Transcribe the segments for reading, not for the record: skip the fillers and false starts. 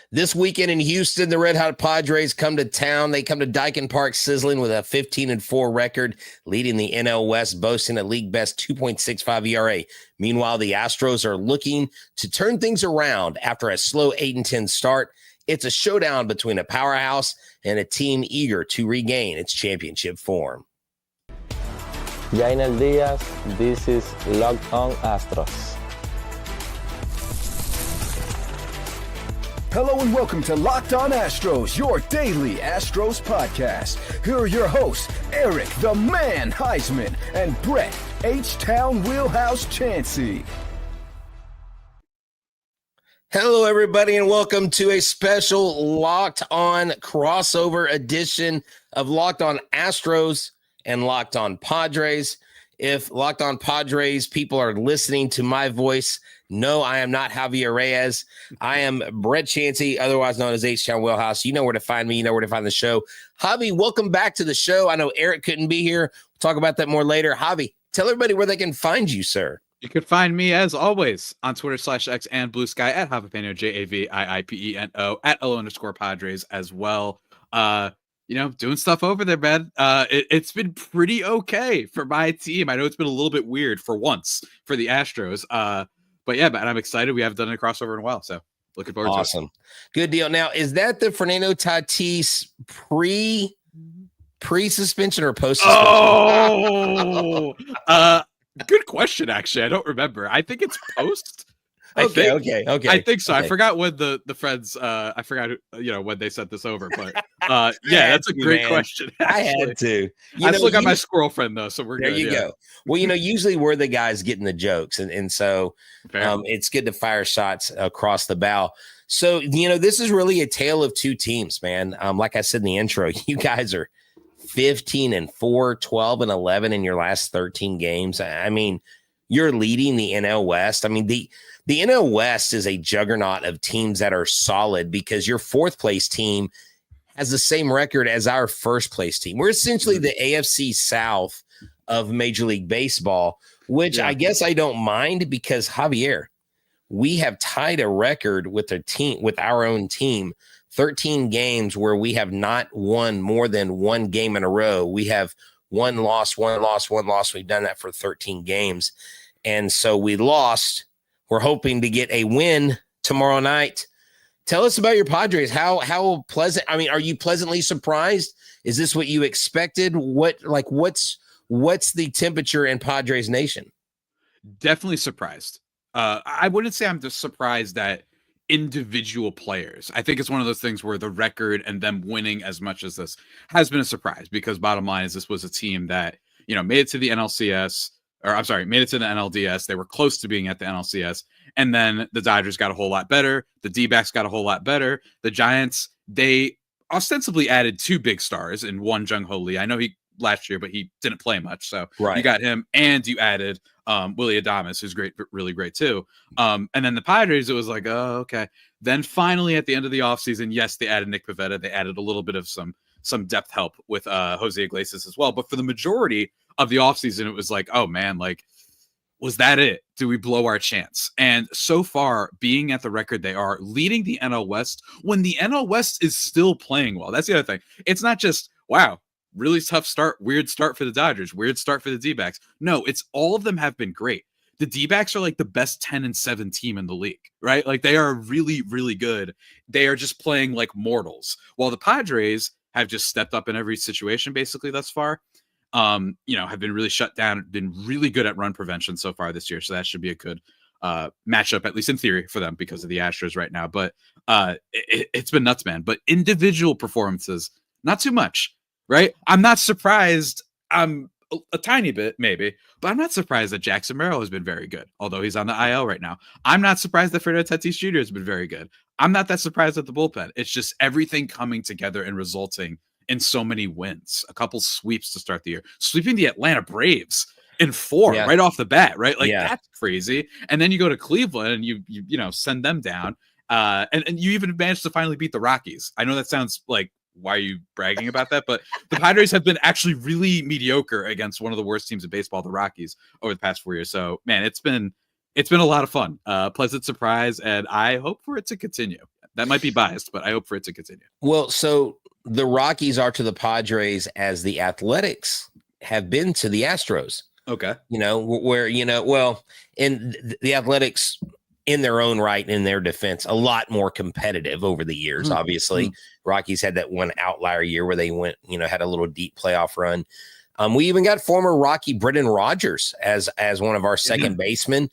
This weekend in Houston, the Red Hot Padres come to town. They come to Daikin Park sizzling with a 15-4 record, leading the NL West, boasting a league best 2.65 ERA. Meanwhile, the Astros are looking to turn things around after a slow 8-10 start. It's a showdown between a powerhouse and a team eager to regain its championship form. Jainel Diaz, this is Locked On Astros. Hello and welcome to Locked On Astros, your daily Astros podcast. Here are your hosts, Eric the Man Huysman and Brett H-Town Wheelhouse Chancey. Hello, everybody, and welcome to a special Locked On crossover edition of Locked On Astros and Locked On Padres. If Locked On Padres people are listening to my voice, no, I am not Javier Reyes. I am Brett Chancey, otherwise known as H-Town Wheelhouse. You know where to find me. You know where to find the show. Javi, welcome back to the show. I know Eric couldn't be here. We'll talk about that more later. Javi, tell everybody where they can find you, sir. You can find me, as always, on Twitter/X and Blue Sky at Javi Pina, JAVIIPENO, at LO_Padres as well. Doing stuff over there, man. It's been pretty okay for my team. I know it's been a little bit weird for once for the Astros. But yeah, man, I'm excited. We haven't done a crossover in a while, so looking forward to it. Awesome. Good deal. Now, is that the Fernando Tatis pre-suspension or post-suspension? Oh, good question, actually. I don't remember. I think it's post. Okay. I think so. Okay. I forgot when the friends. I forgot when they sent this over, but yeah, that's a great question. I had to. I still got my squirrel friend though, so we're there. Good. You go. Well, usually we're the guys getting the jokes, and so it's good to fire shots across the bow. So this is really a tale of two teams, man. Like I said in the intro, you guys are 15-4, 12-11 in your last 13 games. I mean, you're leading the NL West. I mean, the NL West is a juggernaut of teams that are solid because your fourth place team has the same record as our first place team. We're essentially the AFC South of Major League Baseball, which I guess I don't mind because, Javier, we have tied a record with our own team, 13 games where we have not won more than one game in a row. We have one loss. We've done that for 13 games. And so we lost. We're hoping to get a win tomorrow night. Tell us about your Padres. How pleasant? I mean, are you pleasantly surprised? Is this what you expected? What's the temperature in Padres Nation? Definitely surprised. I wouldn't say I'm just surprised at individual players. I think it's one of those things where the record and them winning as much as this has been a surprise because bottom line is this was a team that, made it to the NLCS. Made it to the NLDS. They were close to being at the NLCS. And then the Dodgers got a whole lot better. The D-backs got a whole lot better. The Giants, they ostensibly added two big stars in one Jung-Ho Lee. I know he last year, but he didn't play much. So you got him and you added Willy Adames, who's great, really great too. And then the Padres, it was like, oh, okay. Then finally at the end of the offseason, yes, they added Nick Pivetta. They added a little bit of some depth help with Jose Iglesias as well. But for the majority of the offseason, it was like, oh man, was that it? Do we blow our chance? And so far, being at the record they are, leading the NL West, when the NL West is still playing well. That's the other thing. It's not just, wow, really tough start, weird start for the Dodgers, weird start for the D-backs. No, it's all of them have been great. The D-backs are like the best 10-7 team in the league, right? Like they are really, really good. They are just playing like mortals. While the Padres have just stepped up in every situation basically thus far. Have been really shut down, been really good at run prevention so far this year. So that should be a good matchup, at least in theory, for them because of the Astros right now. But it's been nuts, man. But individual performances, not too much, right? I'm not surprised. I'm a tiny bit, maybe, but I'm not surprised that Jackson Merrill has been very good, although he's on the IL right now. I'm not surprised that Fernando Tatis Jr. has been very good. I'm not that surprised at the bullpen. It's just everything coming together and resulting in so many wins, a couple sweeps to start the year, sweeping the Atlanta Braves in 4 right off the bat, right? That's crazy. And then you go to Cleveland and you send them down. And you even managed to finally beat the Rockies. I know that sounds like, why are you bragging about that? But the Padres have been actually really mediocre against one of the worst teams in baseball, the Rockies, over the past 4 years. So man, it's been a lot of fun, pleasant surprise. And I hope for it to continue. That might be biased, but I hope for it to continue. Well, so the Rockies are to the Padres as the Athletics have been to the Astros. Okay. And the Athletics in their own right, in their defense, a lot more competitive over the years. Obviously, Rockies had that one outlier year where they went, had a little deep playoff run. We even got former Rocky Brendan Rodgers as one of our second basemen.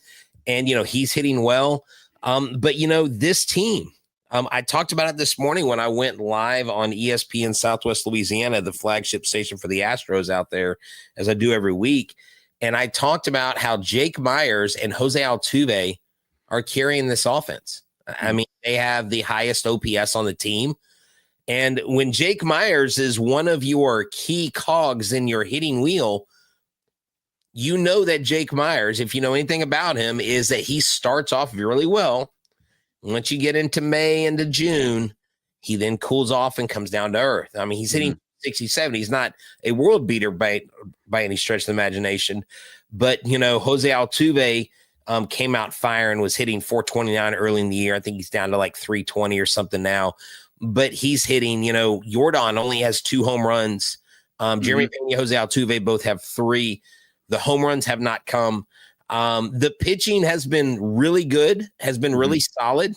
And, he's hitting well. But, this team, I talked about it this morning when I went live on ESPN Southwest Louisiana, the flagship station for the Astros out there, as I do every week. And I talked about how Jake Myers and Jose Altuve are carrying this offense. I mean, they have the highest OPS on the team. And when Jake Myers is one of your key cogs in your hitting wheel, that Jake Myers, if you know anything about him, is that he starts off really well. Once you get into May into June, he then cools off and comes down to earth. I mean, he's hitting 67. He's not a world beater by any stretch of the imagination. But, Jose Altuve came out firing, was hitting 429 early in the year. I think he's down to like 320 or something now. But he's hitting, Jordan only has 2 home runs. Jeremy Pena, Jose Altuve both have 3. The home runs have not come. The pitching has been really good, has been really solid.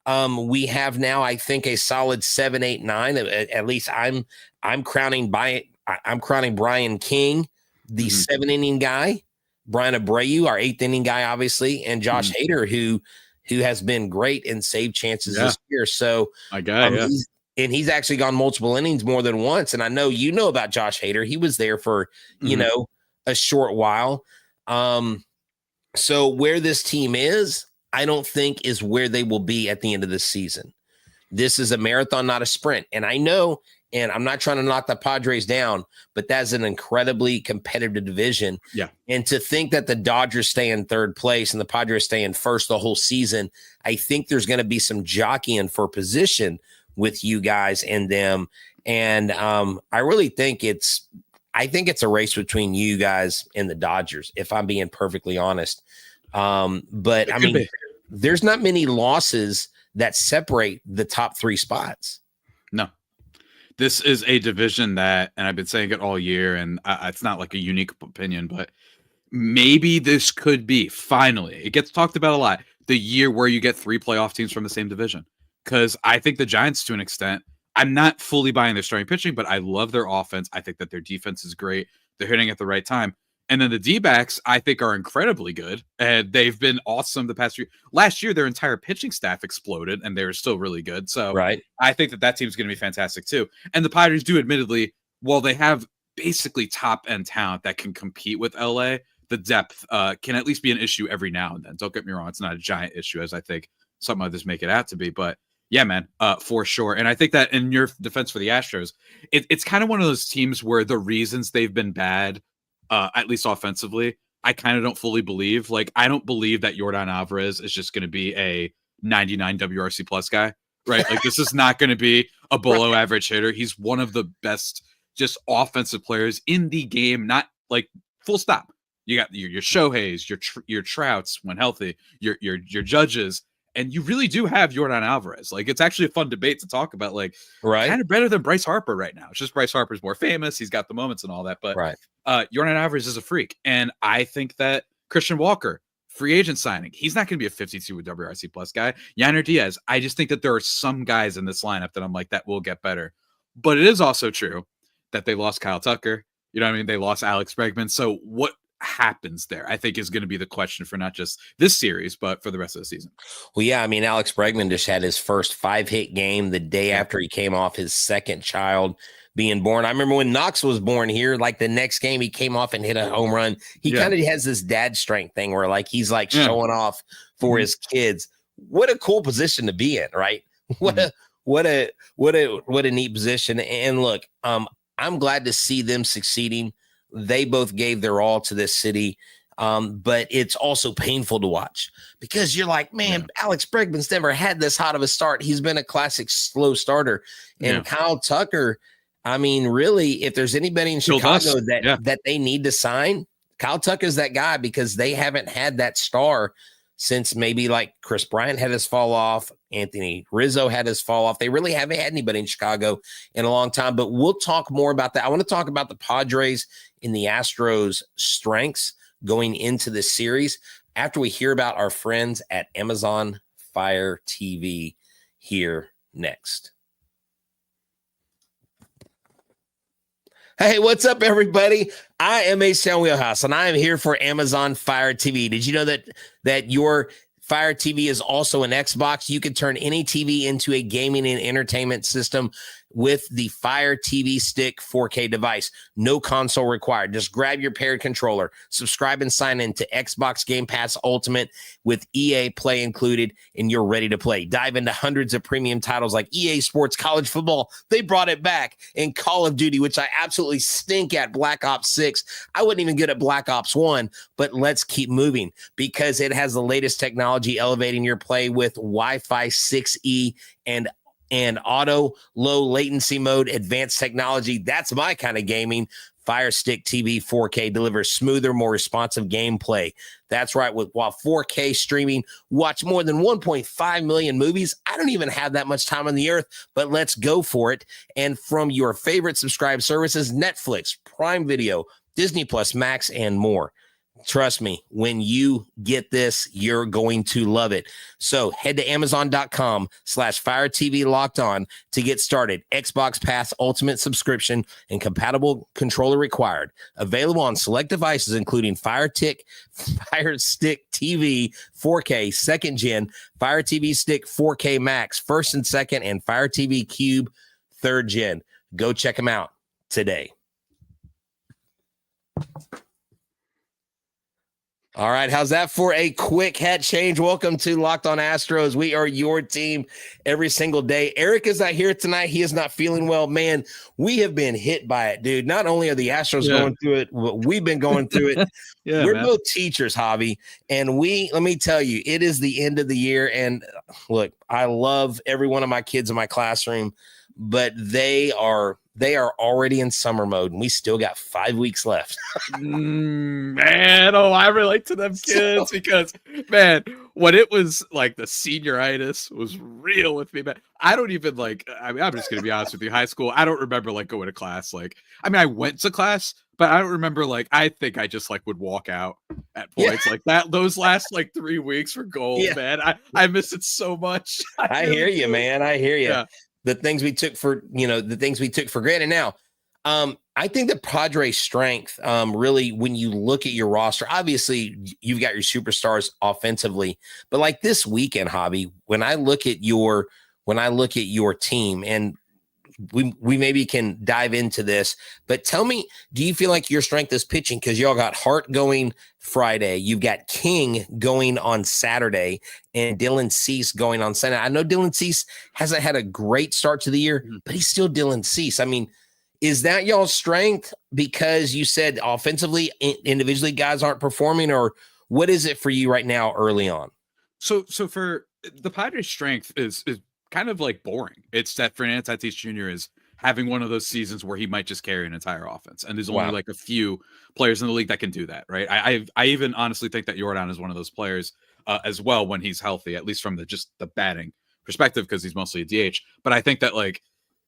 We have now, I think, a solid 7, 8, 9. At least I'm crowning Brian King, the 7-inning guy, Brian Abreu, our 8th inning guy, obviously, and Josh Hader, who has been great in save chances this year. So he's actually gone multiple innings more than once. And I know about Josh Hader. He was there for a short while. So where this team is, I don't think is where they will be at the end of the season. This is a marathon, not a sprint. And I know, and I'm not trying to knock the Padres down, but that's an incredibly competitive division. Yeah. And to think that the Dodgers stay in third place and the Padres stay in first the whole season, I think there's going to be some jockeying for position with you guys and them. And I really think it's a race between you guys and the Dodgers, if I'm being perfectly honest. But I mean, there's not many losses that separate the top 3 spots. No, this is a division that, and I've been saying it all year, and it's not like a unique opinion, but maybe this could be finally, it gets talked about a lot, the year where you get 3 playoff teams from the same division. Because I think the Giants, to an extent, I'm not fully buying their starting pitching, but I love their offense. I think that their defense is great. They're hitting at the right time. And then the D-backs, I think, are incredibly good. And they've been awesome the past year. Last year, their entire pitching staff exploded, and they're still really good. So I think that team's going to be fantastic, too. And the Padres do, admittedly, while they have basically top-end talent that can compete with LA, the depth can at least be an issue every now and then. Don't get me wrong. It's not a giant issue, as I think some others make it out to be. But yeah, man, for sure. And I think that in your defense for the Astros, it's kind of one of those teams where the reasons they've been bad, at least offensively, I kind of don't fully believe. Like, I don't believe that Yordan Alvarez is just going to be a 99 WRC plus guy, right? Like, this is not going to be a below average hitter. He's one of the best offensive players in the game, not like full stop. You got your Shoheis, your Trouts when healthy, your Judges. And you really do have Yordan Alvarez. Like, it's actually a fun debate to talk about. Like, kind of better than Bryce Harper right now. It's just Bryce Harper's more famous. He's got the moments and all that. But Yordan Alvarez is a freak. And I think that Christian Walker, free agent signing, he's not going to be a 52 WRC plus guy. Yainer Diaz, I just think that there are some guys in this lineup that I'm like, that will get better. But it is also true that they lost Kyle Tucker. You know what I mean? They lost Alex Bregman. So what happens there, I think, is going to be the question for not just this series, but for the rest of the season. Well, yeah, I mean, Alex Bregman just had his first 5-hit game the day after he came off his second child being born. I remember when Knox was born here, like the next game he came off and hit a home run. He kind of has this dad strength thing where like he's like showing off for his kids. What a cool position to be in, right? What a neat position. And look, I'm glad to see them succeeding. They both gave their all to this city, but it's also painful to watch because you're like, man, Alex Bregman's never had this hot of a start. He's been a classic slow starter. And Kyle Tucker, I mean, really, if there's anybody in Chicago that they need to sign, Kyle Tucker's that guy because they haven't had that star since maybe like Chris Bryant had his fall off, Anthony Rizzo had his fall off. They really haven't had anybody in Chicago in a long time, but we'll talk more about that. I want to talk about the Padres and the Astros strengths going into this series after we hear about our friends at Amazon Fire TV here next. Hey, what's up, everybody? I am H-Town Wheelhouse, and I am here for Amazon Fire TV. Did you know that your Fire TV is also an Xbox? You can turn any TV into a gaming and entertainment system with the Fire TV Stick 4K device. No console required. Just grab your paired controller, subscribe and sign in to Xbox Game Pass Ultimate with EA Play included, and you're ready to play. Dive into hundreds of premium titles like EA Sports College Football. They brought it back. And Call of Duty, which I absolutely stink at, Black Ops 6. I wasn't even good at Black Ops 1, but let's keep moving because it has the latest technology elevating your play with Wi-Fi 6E and auto low latency mode, advanced technology. That's my kind of gaming. Fire Stick TV 4K delivers smoother, more responsive gameplay. That's right. While 4K streaming, watch more than 1.5 million movies. I don't even have that much time on the earth, but let's go for it. And from your favorite subscribed services, Netflix, Prime Video, Disney Plus, Max, and more. Trust me, when you get this, you're going to love it. So head to Amazon.com/Fire TV Locked On to get started. Xbox Pass Ultimate subscription and compatible controller required. Available on select devices, including Fire Stick TV 4K, second gen, Fire TV Stick 4K Max, first and second, and Fire TV Cube, third gen. Go check them out today. All right, how's that for a quick hat change? Welcome to Locked On Astros. We are your team every single day. Eric is not here tonight. He is not feeling well. Man, we have been hit by it, dude. Not only are the Astros going through it, we've been going through it. We're both teachers, Javi, and let me tell you, it is the end of the year. And look, I love every one of my kids in my classroom, but they are already in summer mode, and we still got 5 weeks left. Man, I relate to them kids because, man, when it was like the senioritis was real with me, man. I don't even I'm just going to be honest with you. High school, I don't remember going to class. I went to class, but I don't remember, I think I just would walk out at points like that. Those last 3 weeks were gold, man. I miss it so much. I hear you, man. I hear you. Yeah. The things we took for granted. Now, I think the Padres' strength, really, when you look at your roster, obviously you've got your superstars offensively, but this weekend, Javi, when I look at your team, and we maybe can dive into this, but tell me, do you feel like your strength is pitching? Because y'all got Hart going Friday, you've got King going on Saturday, and Dylan Cease going on Sunday. I know Dylan Cease hasn't had a great start to the year, but he's still Dylan Cease. I mean, is that y'all's strength because you said offensively, individually, guys aren't performing, or what is it for you right now early on? So for the Padres' strength is kind of boring. It's that Fernando Tatis Jr. is having one of those seasons where he might just carry an entire offense, and there's only a few players in the league that can do that, right? I even honestly think that Jordan is one of those players as well when he's healthy, at least from the batting perspective, because he's mostly a DH. But I think that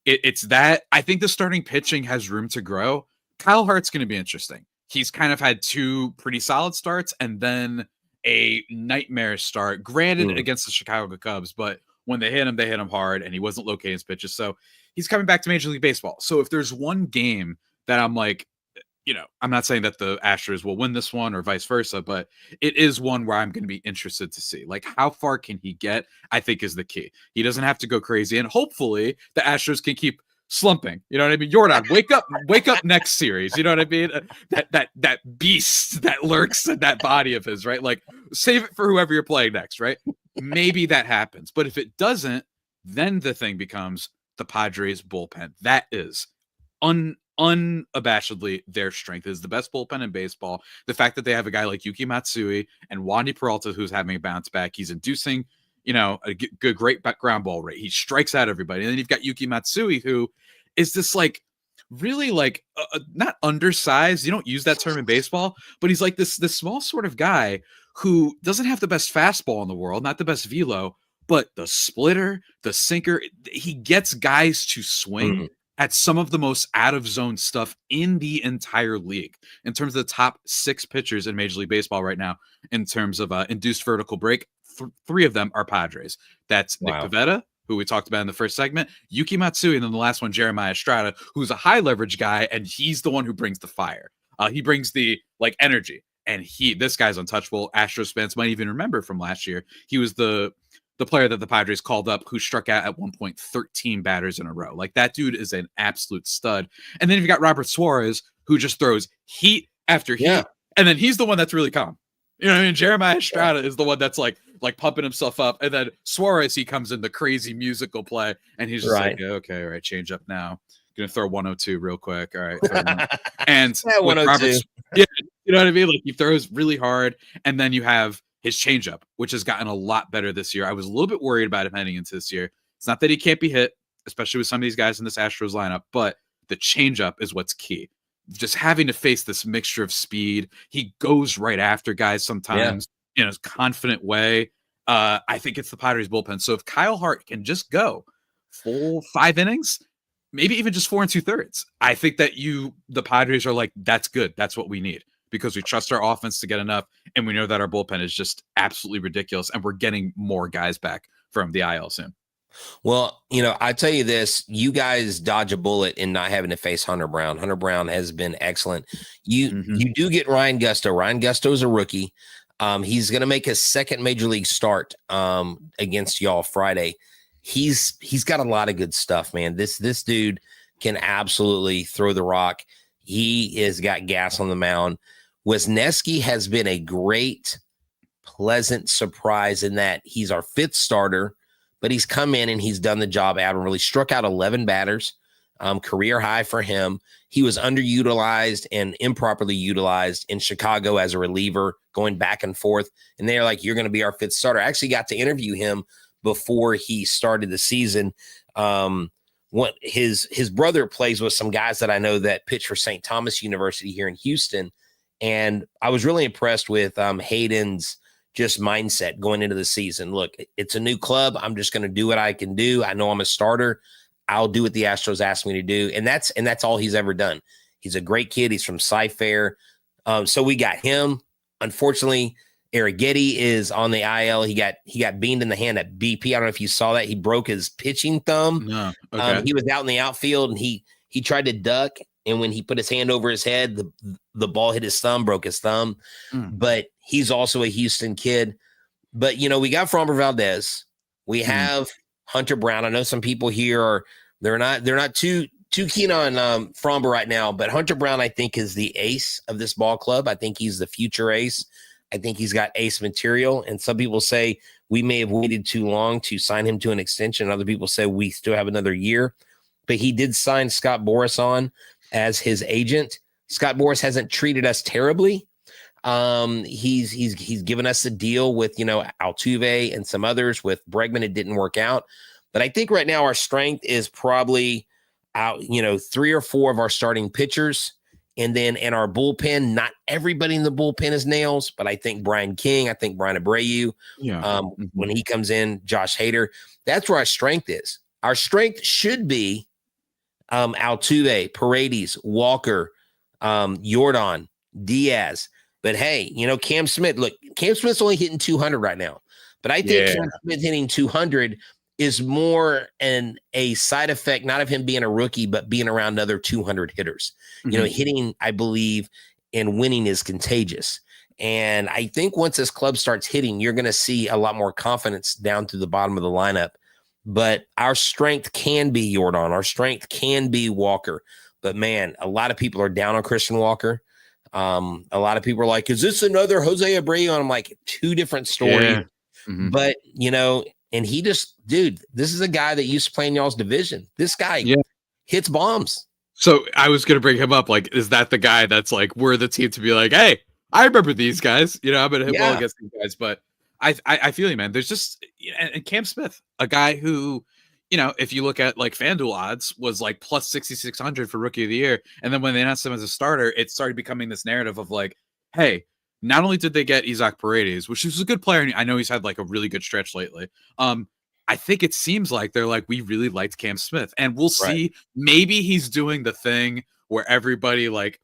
it's that I think the starting pitching has room to grow. Kyle Hart's going to be interesting. He's kind of had two pretty solid starts and then a nightmare start, granted against the Chicago Cubs, but when they hit him hard, and he wasn't locating his pitches. So he's coming back to Major League Baseball. So if there's one game that I'm I'm not saying that the Astros will win this one or vice versa, but it is one where I'm going to be interested to see. How far can he get, I think, is the key. He doesn't have to go crazy, and hopefully the Astros can keep slumping. You know what I mean? Jordan, wake up next series. You know what I mean? That beast that lurks in that body of his, right? Save it for whoever you're playing next, right? Maybe that happens. But if it doesn't, then the thing becomes the Padres bullpen. That is unabashedly their strength. It is the best bullpen in baseball. The fact that they have a guy like Yuki Matsui and Wandy Peralta, who's having a bounce back. He's inducing, a great ground ball rate. He strikes out everybody. And then you've got Yuki Matsui, who is this really not undersized. You don't use that term in baseball, but he's this small sort of guy who doesn't have the best fastball in the world, not the best velo, but the splitter, the sinker, he gets guys to swing at some of the most out of zone stuff in the entire league. In terms of the top 6 pitchers in Major League Baseball right now, in terms of induced vertical break, 3 of them are Padres. That's Nick Pivetta, who we talked about in the first segment, Yuki Matsui, and then the last one, Jeremiah Estrada, who's a high leverage guy, and he's the one who brings the fire. He brings the energy, and this guy's untouchable. Astros fans might even remember from last year. He was the player that the Padres called up who struck out at one point 13 batters in a row. Like, that dude is an absolute stud. And then you've got Robert Suarez, who just throws heat after heat, and then he's the one that's really calm. You know what I mean? Jeremiah Estrada is the one that's like pumping himself up. And then Suarez, he comes in the crazy musical play, and he's just like, okay, all right, change up now. Gonna throw 102 real quick. All right. And with Robert, you know what I mean? Like, he throws really hard, and then you have his changeup, which has gotten a lot better this year. I was a little bit worried about him heading into this year. It's not that he can't be hit, especially with some of these guys in this Astros lineup, but the changeup is what's key. Just having to face this mixture of speed. He goes right after guys sometimes in a confident way. I think it's the Padres bullpen. So if Kyle Hart can just go full 5 innings, maybe even just 4 2/3, I think that the Padres are like, that's good. That's what we need, because we trust our offense to get enough, and we know that our bullpen is just absolutely ridiculous, and we're getting more guys back from the IL soon. Well, I tell you this, you guys dodge a bullet in not having to face Hunter Brown. Hunter Brown has been excellent. You do get Ryan Gusto. Ryan Gusto is a rookie. He's going to make his second major league start against y'all Friday. He's got a lot of good stuff, man. This dude can absolutely throw the rock. He has got gas on the mound. Wisniewski has been a great, pleasant surprise in that he's our 5th starter, but he's come in and he's done the job admirably. Struck out 11 batters, career high for him. He was underutilized and improperly utilized in Chicago as a reliever, going back and forth. And they're like, you're going to be our 5th starter. I actually got to interview him before he started the season. What his brother plays with some guys that I know that pitch for St. Thomas University here in Houston. And I was really impressed with Hayden's just mindset going into the season. Look, it's a new club. I'm just going to do what I can do. I know I'm a starter. I'll do what the Astros ask me to do. And that's all he's ever done. He's a great kid. He's from Cy-Fair. So we got him. Unfortunately, Arrighetti is on the IL. He got beamed in the hand at BP. I don't know if you saw that. He broke his pitching thumb. No. Okay. He was out in the outfield, and he tried to duck. And when he put his hand over his head, the ball hit his thumb, broke his thumb. But he's also a Houston kid. But, we got Framber Valdez. We have Hunter Brown. I know some people here they're not too keen on Framber right now, but Hunter Brown, I think, is the ace of this ball club. I think he's the future ace. I think he's got ace material. And some people say we may have waited too long to sign him to an extension. Other people say we still have another year. But he did sign Scott Boras on as his agent. Scott Boras hasn't treated us terribly. He's given us a deal with, Altuve and some others. With Bregman, it didn't work out. But I think right now our strength is probably out, 3 or 4 of our starting pitchers. And then in our bullpen, not everybody in the bullpen is nails, but I think Brian King, I think Brian Abreu, when he comes in, Josh Hader, that's where our strength is. Our strength should be Altuve, Paredes, Walker, Yordan, Diaz. But hey, Cam Smith, look, Cam Smith's only hitting 200 right now. But I think Cam Smith hitting 200 is more a side effect, not of him being a rookie, but being around other 200 hitters. Hitting, I believe, and winning is contagious. And I think once this club starts hitting, you're going to see a lot more confidence down to the bottom of the lineup. But our strength can be Yordan. Our strength can be Walker. But, man, a lot of people are down on Christian Walker. A lot of people are like, is this another Jose Abreu? And I'm like, 2 different stories. Yeah. But, and he just, dude, this is a guy that used to play in y'all's division. This guy hits bombs. So I was going to bring him up. Like, is that the guy that's like, we're the team to be like, hey, I remember these guys. I'm going to hit well against these guys. But I feel you, man. There's just, and Cam Smith, a guy who, if you look at like FanDuel odds, was like plus 6,600 for Rookie of the Year. And then when they announced him as a starter, it started becoming this narrative of like, hey, not only did they get Isaac Paredes, which is a good player, and I know he's had like a really good stretch lately. I think it seems like they're like, we really liked Cam Smith, and we'll see. Maybe he's doing the thing where everybody like,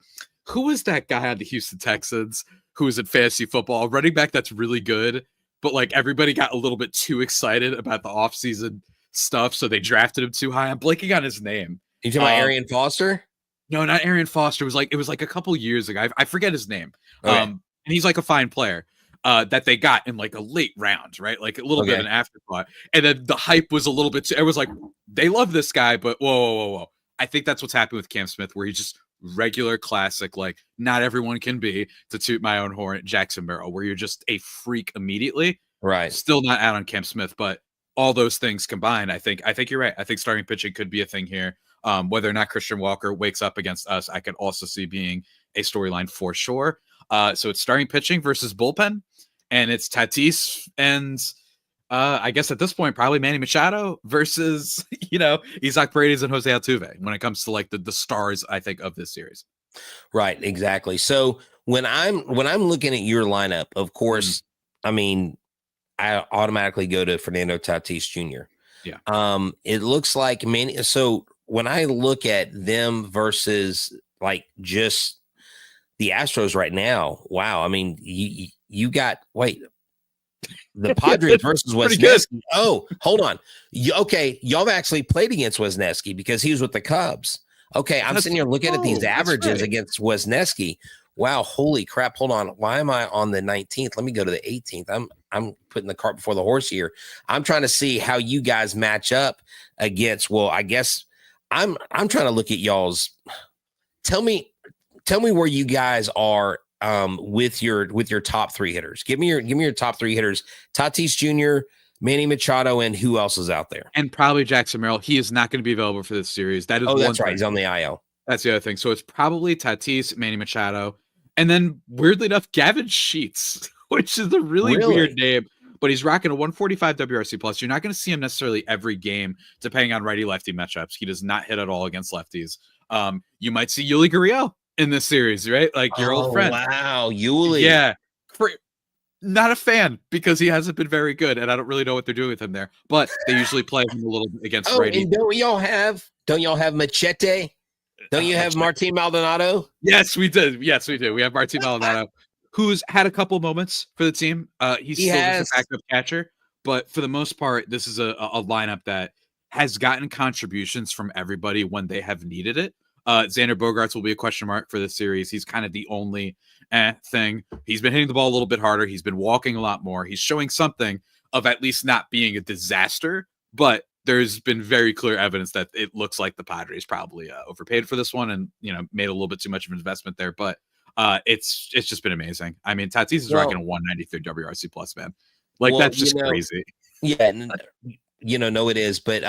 who was that guy on the Houston Texans who was in fantasy football, a running back that's really good, but like everybody got a little bit too excited about the offseason stuff, so they drafted him too high. I'm blanking on his name. You talking about Arian Foster? No, not Arian Foster. It was like a couple years ago. I forget his name. Okay. And he's like a fine player. That they got in like a late round, right? Like a little bit of an afterthought. And then the hype was a little bit it was like, they love this guy, but whoa. I think that's what's happened with Cam Smith, where he's just regular classic, like not everyone can be, to toot my own horn, Jackson Merrill, where you're just a freak immediately. Right. Still not out on Cam Smith, but all those things combined, I think you're right. I think starting pitching could be a thing here. Whether or not Christian Walker wakes up against us, I could also see being a storyline for sure. So it's starting pitching versus bullpen. And it's Tatis and I guess at this point, probably Manny Machado versus, Isaac Paredes and Jose Altuve when it comes to like the stars, I think, of this series. Right, exactly. So when I'm looking at your lineup, of course, I mean, I automatically go to Fernando Tatis Jr. Yeah. It looks like Manny. So when I look at them versus like just the Astros right now, wow. I mean, you got the Padres versus Wesneski. Oh, hold on. Okay, y'all have actually played against Wesneski because he was with the Cubs. Okay, I'm sitting here looking at these averages against Wesneski. Wow, holy crap. Hold on. Why am I on the 19th? Let me go to the 18th. I'm putting the cart before the horse here. I'm trying to see how you guys match up against, well, I guess I'm trying to look at y'all's. Tell me where you guys are with your top three hitters. Give me your top three hitters. Tatis Jr., Manny Machado, and who else is out there? And probably Jackson Merrill. He is not going to be available for this series. That is that's right. He's on the IL. That's the other thing. So it's probably Tatis, Manny Machado, and then weirdly enough, Gavin Sheets, which is a really weird name, but he's rocking a 145 WRC plus. You're not going to see him necessarily every game, depending on righty-lefty matchups. He does not hit at all against lefties. You might see Yuli Gurriel in this series, right? Like your old friend. Wow, Yuli. Yeah. Not a fan because he hasn't been very good, and I don't really know what they're doing with him there. But they usually play him a little bit against righty. And don't y'all have Machete? Don't you have Martin Maldonado? Yes, we did. We have Martin Maldonado, who's had a couple moments for the team. He's still just a backup catcher, but for the most part, this is a lineup that has gotten contributions from everybody when they have needed it. Xander Bogaerts will be a question mark for this series. He's kind of the only thing. He's been hitting the ball a little bit harder. He's been walking a lot more. He's showing something of at least not being a disaster, but there's been very clear evidence that it looks like the Padres probably overpaid for this one and, made a little bit too much of an investment there. But it's just been amazing. I mean, Tatis is rocking a 193 WRC plus, man. That's just crazy. Yeah. No, it is. But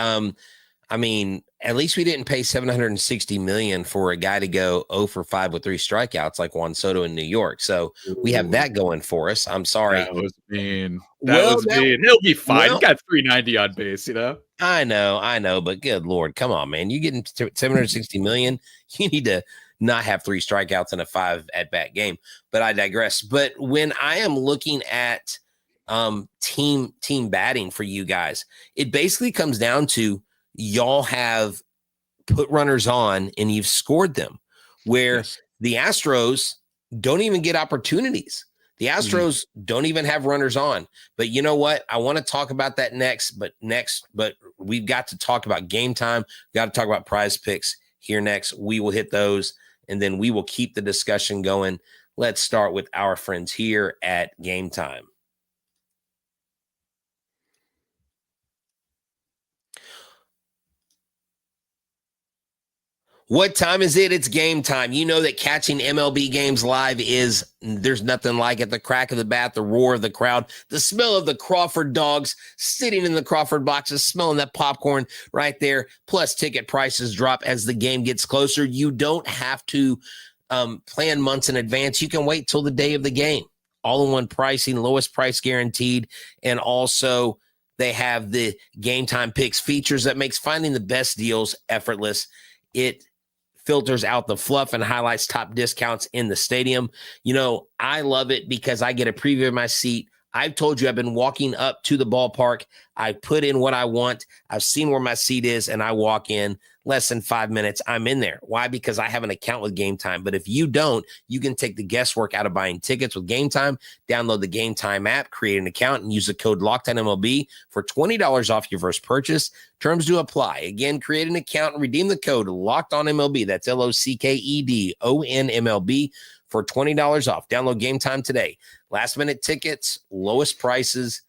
I mean, at least we didn't pay $760 million for a guy to go 0 for 5 with 3 strikeouts like Juan Soto in New York. So we have that going for us. I'm sorry. That was mean. He'll be fine. He got 390 on base, I know, but good Lord, come on, man. You getting $760 million? You need to not have 3 strikeouts in a 5 at-bat game. But I digress. But when I am looking at team batting for you guys, it basically comes down to y'all have put runners on and you've scored them, where the Astros don't even get opportunities. The Astros don't even have runners on. But you know what? I want to talk about that next, but we've got to talk about game time. We've got to talk about prize picks here next. We will hit those and then we will keep the discussion going. Let's start with our friends here at Game Time. What time is it? It's game time. You know that catching MLB games live there's nothing like it. The crack of the bat, the roar of the crowd, the smell of the Crawford dogs sitting in the Crawford boxes, smelling that popcorn right there. Plus ticket prices drop as the game gets closer. You don't have to plan months in advance. You can wait till the day of the game. All-in-one pricing, lowest price guaranteed, and also they have the Game Time Picks features that makes finding the best deals effortless. It filters out the fluff and highlights top discounts in the stadium. You know, I love it because I get a preview of my seat. I've told you I've been walking up to the ballpark. I put in what I want. I've seen where my seat is, and I walk in less than 5 minutes. I'm in there. Why? Because I have an account with Game Time. But if you don't, you can take the guesswork out of buying tickets with Game Time. Download the Game Time app, create an account, and use the code LOCKEDONMLB for $20 off your first purchase. Terms do apply. Again, create an account and redeem the code LOCKEDONMLB. That's LOCKEDONMLB for $20 off. Download Game Time today. Last minute tickets, lowest prices,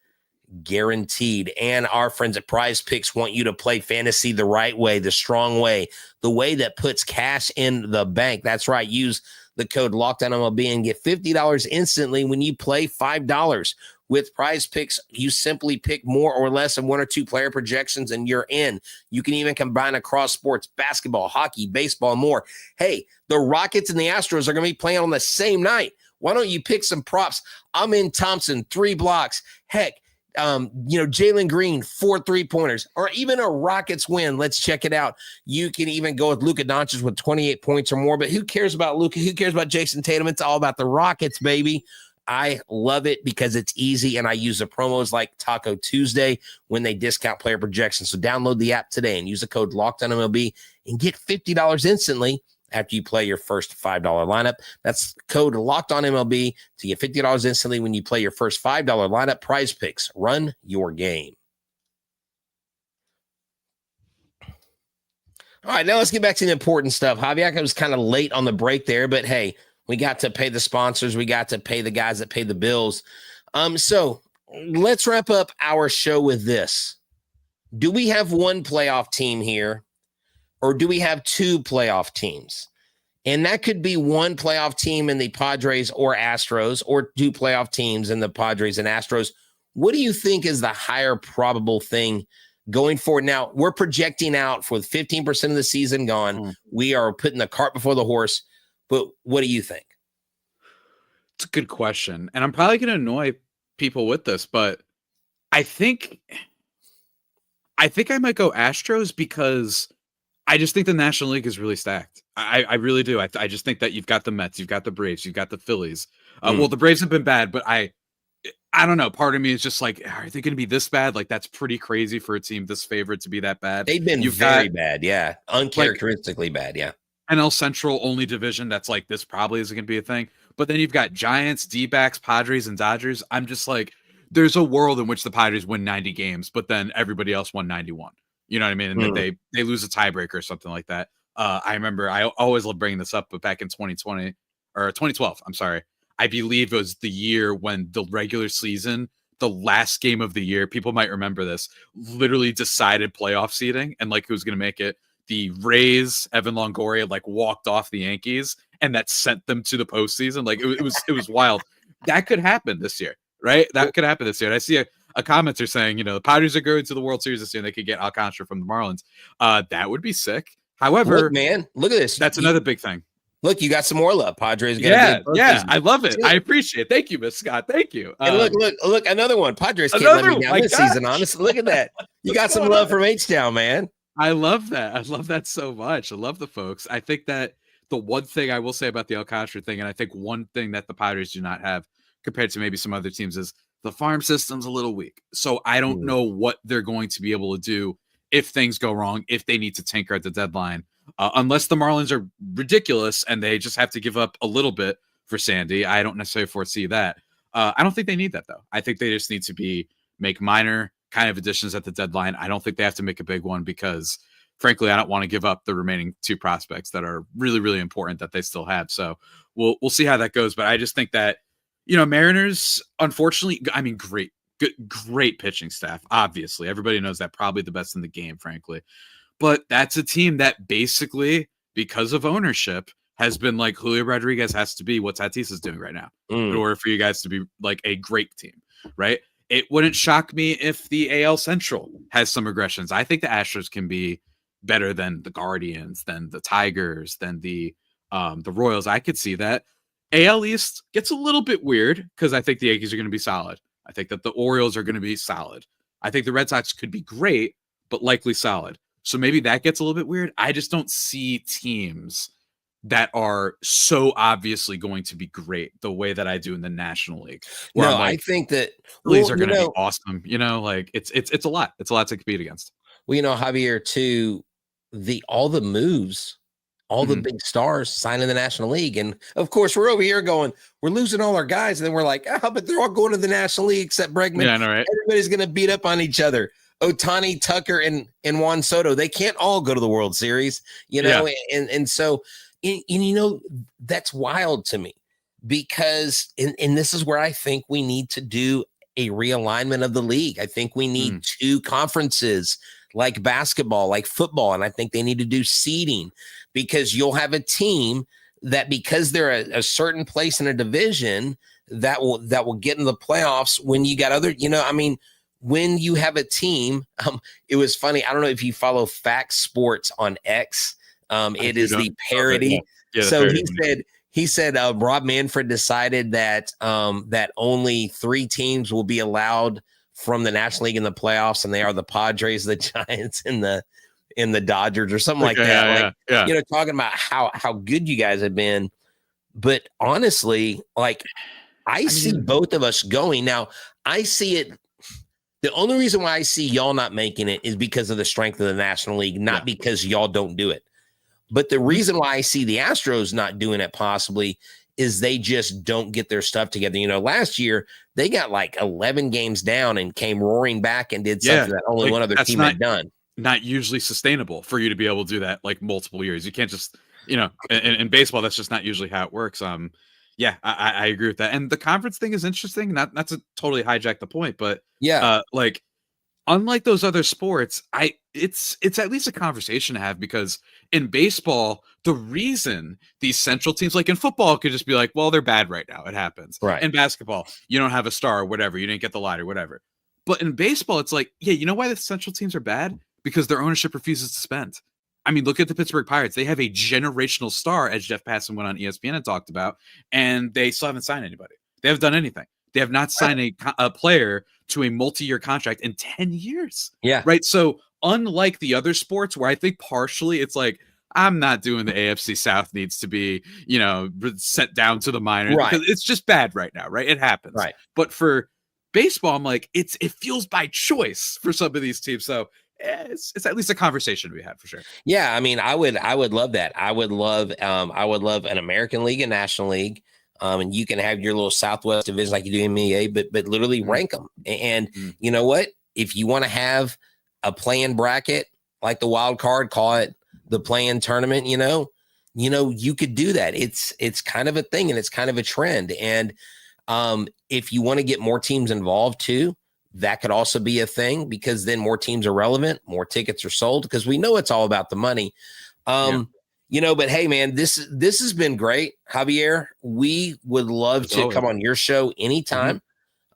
guaranteed. And our friends at Prize Picks want you to play fantasy the right way, the strong way, the way that puts cash in the bank. That's right. Use the code LOCKEDONMLB and get $50 instantly when you play $5. With Prize Picks, you simply pick more or less than 1 or 2 player projections and you're in. You can even combine across sports, basketball, hockey, baseball, and more. Hey, the Rockets and the Astros are going to be playing on the same night. Why don't you pick some props? Amin Thompson, 3 blocks. Heck, Jalen Green, 4 3-pointers, or even a Rockets win. Let's check it out. You can even go with Luka Doncic with 28 points or more, but who cares about Luka? Who cares about Jason Tatum? It's all about the Rockets, baby. I love it because it's easy, and I use the promos like Taco Tuesday when they discount player projections. So download the app today and use the code LOCKEDONMLB and get $50 instantly after you play your first $5 lineup. That's code LOCKEDONMLB to get $50 instantly when you play your first $5 lineup. Prize Picks, run your game. All right, now let's get back to the important stuff. Javi, I was kind of late on the break there, but hey, we got to pay the sponsors. We got to pay the guys that pay the bills. So let's wrap up our show with this. Do we have one playoff team here, or do we have 2 playoff teams? And that could be one playoff team in the Padres or Astros, or 2 playoff teams in the Padres and Astros. What do you think is the higher probable thing going forward? Now, we're projecting out for 15% of the season gone. We are putting the cart before the horse. But what do you think? It's a good question. And I'm probably going to annoy people with this, but I think I might go Astros because I just think the National League is really stacked. I really do. I just think that you've got the Mets, you've got the Braves, you've got the Phillies. Well, the Braves have been bad, but I don't know. Part of me is just like, are they going to be this bad? Like, that's pretty crazy for a team this favorite to be that bad. They've been very bad. Yeah. Uncharacteristically bad. Yeah. NL Central only division that's like, this probably isn't going to be a thing. But then you've got Giants, D-backs, Padres, and Dodgers. I'm just like, there's a world in which the Padres win 90 games, but then everybody else won 91. You know what I mean? And then they lose a tiebreaker or something like that. I remember, I always love bringing this up, but back in 2020 or 2012, I'm sorry, I believe it was the year when the regular season, the last game of the year, people might remember this, literally decided playoff seeding and like who's going to make it. The Rays, Evan Longoria, like walked off the Yankees, and that sent them to the postseason. Like it was wild. That could happen this year, right? That could happen this year. And I see a commenter saying, the Padres are going to the World Series this year, and they could get Alcantara from the Marlins. That would be sick. However, look, man, look at this. That's another big thing. Look, you got some more love. Padres. Yeah, I love it. I appreciate it. Thank you, Miss Scott. Thank you. And look, another one. Padres can't let me down this season, honestly. Look at that. You got some love from H-Town, man. I love that. I love that so much. I love the folks. I think that the one thing I will say about the Alcantara thing, and I think one thing that the Padres do not have compared to maybe some other teams, is the farm system's a little weak. So I don't know what they're going to be able to do if things go wrong, if they need to tinker at the deadline, unless the Marlins are ridiculous and they just have to give up a little bit for Sandy. I don't necessarily foresee that. I don't think they need that, though. I think they just need to make minor kind of additions at the deadline. I don't think they have to make a big one because, frankly, I don't want to give up the remaining 2 prospects that are really, really important that they still have. So we'll see how that goes. But I just think that, Mariners, unfortunately, I mean, great pitching staff. Obviously, everybody knows that, probably the best in the game, frankly. But that's a team that basically, because of ownership, has been like, Julio Rodriguez has to be what Tatis is doing right now in order for you guys to be like a great team, right? It wouldn't shock me if the AL Central has some regressions. I think the Astros can be better than the Guardians, than the Tigers, than the Royals. I could see that. AL East gets a little bit weird because I think the Yankees are going to be solid. I think that the Orioles are going to be solid. I think the Red Sox could be great, but likely solid. So maybe that gets a little bit weird. I just don't see teams that are so obviously going to be great the way that I do in the National League. No, like, I think that Phillies are going to be awesome. Like it's a lot. It's a lot to compete against. Well, Javier, too, all the moves, all the big stars sign in the National League. And of course, we're over here going, we're losing all our guys. And then we're like, but they're all going to the National League except Bregman. Yeah, I know, right? Everybody's going to beat up on each other. Ohtani, Tucker, and Juan Soto, they can't all go to the World Series, and so, that's wild to me because, and this is where I think we need to do a realignment of the league. I think we need two conferences like basketball, like football, and I think they need to do seeding because you'll have a team that because they're a certain place in a division that will get in the playoffs when you got other, when you have a team, it was funny. I don't know if you follow Fact Sports on X. It is the parody. So he said Rob Manfred decided that that only 3 teams will be allowed from the National League in the playoffs, and they are the Padres, the Giants, and the Dodgers, or something like that. Talking about how good you guys have been. But honestly, I see both of us going. Now, I see it. The only reason why I see y'all not making it is because of the strength of the National League, not because y'all don't do it. But the reason why I see the Astros not doing it possibly is they just don't get their stuff together. Last year they got 11 games down and came roaring back and did something that only one other team had done. Not usually sustainable for you to be able to do that multiple years. You can't just, in baseball, that's just not usually how it works. I agree with that. And the conference thing is interesting. Not to totally hijack the point, but unlike those other sports, it's at least a conversation to have because in baseball, the reason these central teams, like in football, could just be like, well, they're bad right now. It happens. Right. In basketball, you don't have a star or whatever. You didn't get the lottery, whatever. But in baseball, it's like, you know why the central teams are bad? Because their ownership refuses to spend. I mean, look at the Pittsburgh Pirates. They have a generational star, as Jeff Passan went on ESPN and talked about, and they still haven't signed anybody. They haven't done anything. They have not signed a player to a multi-year contract in 10 years. Yeah. Right. So unlike the other sports where I think partially it's like, I'm not doing the AFC South needs to be, sent down to the minors because it's just bad right now. Right. It happens. Right. But for baseball, I'm like, it feels by choice for some of these teams. So it's at least a conversation we had for sure. Yeah. I mean, I would love that. I would love an American League and National League. And you can have your little Southwest division like you do in NBA, but literally rank them. And you know what? If you want to have a play-in bracket, like the wild card, call it the play-in tournament, you could do that. It's kind of a thing and it's kind of a trend. And if you want to get more teams involved too, that could also be a thing because then more teams are relevant, more tickets are sold because we know it's all about the money. But hey, man, this has been great, Javier. We would love to come on your show anytime.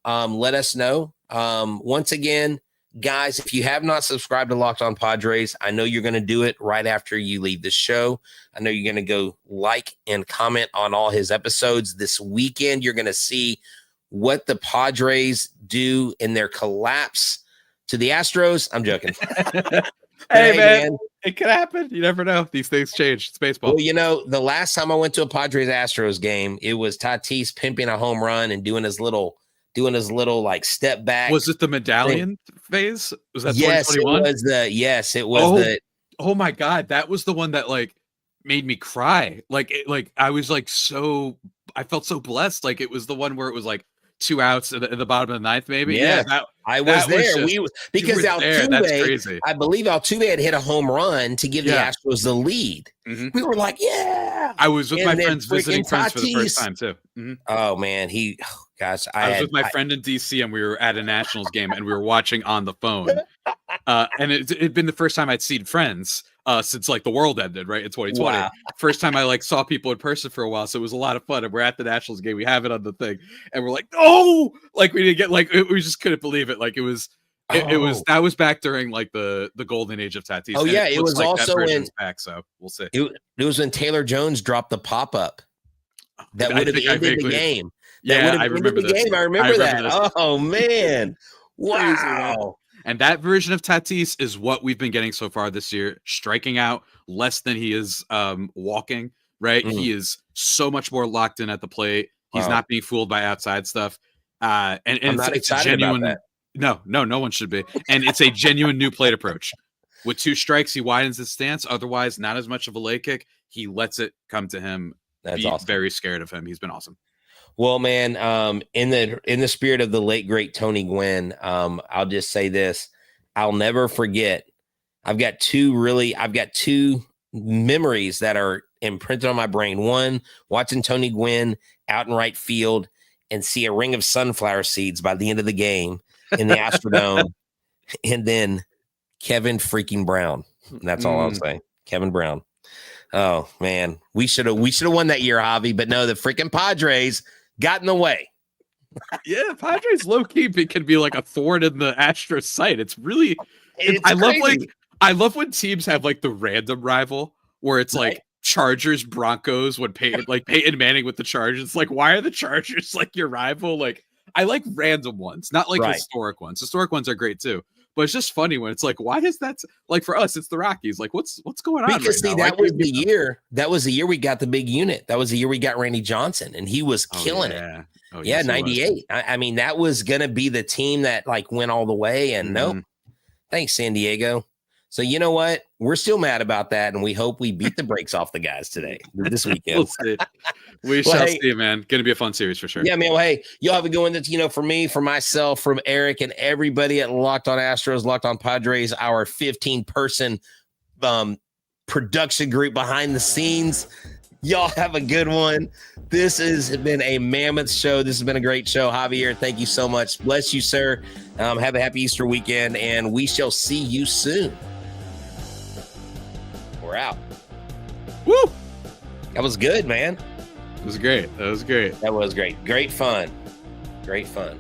Let us know. Once again, guys, if you have not subscribed to Locked On Padres, I know you're going to do it right after you leave the show. I know you're going to go like and comment on all his episodes. This weekend, you're going to see what the Padres do in their collapse to the Astros. I'm joking. Hey, man. It could happen. You never know. These things change. It's baseball. Well, the last time I went to a Padres Astros game, it was Tatis pimping a home run and doing his little step back. Was it the medallion phase? Was that 2021? It was Oh my God. That was the one that made me cry. I was I felt so blessed. It was the one where it was 2 outs at the bottom of the ninth, maybe. Yeah, I was there. Because Altuve, I believe Altuve had hit a home run to give the Astros the lead. We were like, yeah. I was with my friends visiting friends for the first time too. Oh man, I was with my friend in DC and we were at a Nationals game and we were watching on the phone. And it'd been the first time I'd seen friends since the world ended, right, in 2020. Wow. First time I saw people in person for a while, so it was a lot of fun. And we're at the Nationals game, we have it on the thing, and we're like, no, we didn't get we just couldn't believe it. That was back during the golden age of Tatis. Oh yeah, it was also when back, so we'll see. It was when Taylor Jones dropped the pop up that would have ended the game. I remember the game. I remember that. Oh man, wow. And that version of Tatis is what we've been getting so far this year, striking out less than he is walking, right? He is so much more locked in at the plate. He's not being fooled by outside stuff. And it's a genuine about that. No one should be. And it's a genuine new plate approach. With 2 strikes, he widens his stance. Otherwise, not as much of a leg kick. He lets it come to him. That's awesome. Very scared of him. He's been awesome. Well, man, in the spirit of the late great Tony Gwynn, I'll just say this: I'll never forget. I've got two memories that are imprinted on my brain. One, watching Tony Gwynn out in right field and see a ring of sunflower seeds by the end of the game in the Astrodome, and then Kevin freaking Brown. And that's all I'll say. Kevin Brown. Oh man, we should have won that year, Javi. But no, the freaking Padres got in the way. Yeah, Padres low key can be like a thorn in the Astros sight. It's really, I love when teams have like the random rival where it's like Chargers Broncos when Peyton Manning with the Chargers. It's like, why are the Chargers like your rival? Like, I like random ones, not like historic ones. Historic ones are great too. But it's just funny when it's like, why is that like for us? It's the Rockies. Like, what's going on? Because that was the year. That was the year we got the big unit. That was the year we got Randy Johnson, and he was killing it. Oh, yeah, 98. I mean, that was gonna be the team that like went all the way. And nope. Thanks, San Diego. So you know what? We're still mad about that, and we hope we beat the brakes off the guys this weekend. We'll see. We shall see, man. Going to be a fun series for sure. Yeah, man. Well, hey, y'all have a good one. That's, for me, for myself, from Eric, and everybody at Locked On Astros, Locked On Padres, our 15-person production group behind the scenes. Y'all have a good one. This has been a mammoth show. This has been a great show. Javier, thank you so much. Bless you, sir. Have a happy Easter weekend, and we shall see you soon. We're out. Woo! That was good, man. It was great. That was great. That was great. Great fun. Great fun.